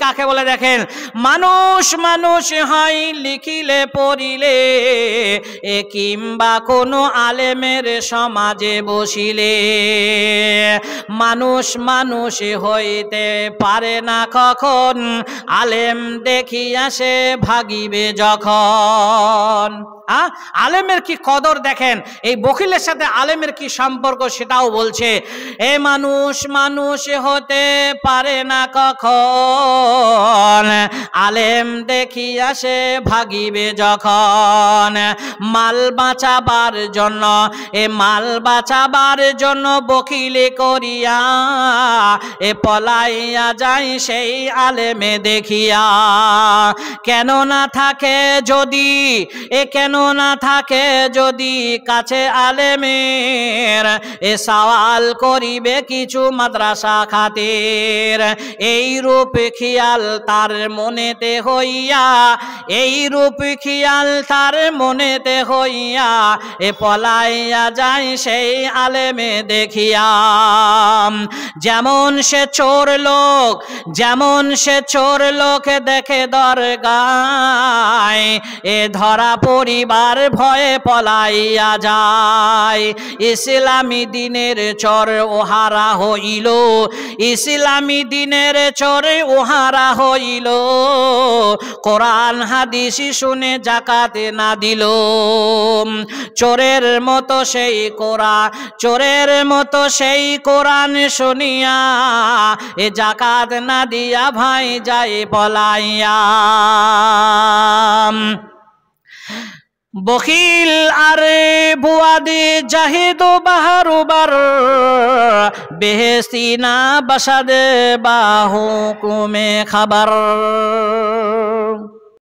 কাকে বলে দেখেন, মানুষ মানুষ হয় লিখিলে পড়িলে, কিংবা কোনো আলেমের সমাজে বসিলে। মানুষ মানুষ হইতে পারে না কখন, আলেম দেখিয়া সে ভাগিবে যখন। আলেমের কি কদর দেখেন, এই বখিলের সাথে আলেমের কি সম্পর্ক সেটাও বলছে। এ মানুষ মানুষ হতে পারে না কখন, আলেম দেখিয়া সে ভাগিবে যখন। মাল বাঁচাবার জন্য, এ মাল বাঁচাবার জন্য বখিলে করিয়া, এ পলাইয়া যায় সেই আলেমে দেখিয়া। কেন না থাকে যদি, কেন না থাকে যদি কাছে আলেমের, এ সওয়াল করিবে কিছু মাদ্রাসা খাতের। এই রূপ খেয়াল তার মনেতে হইয়া, এই রূপ খেয়াল তার মনেতে হইয়া, এ পলাইয়া যায় সেই আলেমে দেখিয়া। যেমন সে চোর লোক, যেমন সে চোর লোক দেখে দরগায়, এ ধরা পরিবার ভয়ে পলাইয়া যায়। ইসলামী দিনের চোর ওহারা হইল, ইসলামী দিনের চোর ওহারা হইল, কোরআন হাদিস শুনে যাকাত না দিল। চোরের মতো সেই কোরআন, চোরের মতো সেই কোরআন শুনিয়া, এ যাকাত না দিয়া ভাই যায় পলাইয়া। বখিল আর বুয়াদি জাহিদ বাহারুবার, বেহেস্তি না বাসাদে বাহু কুমে খাবার।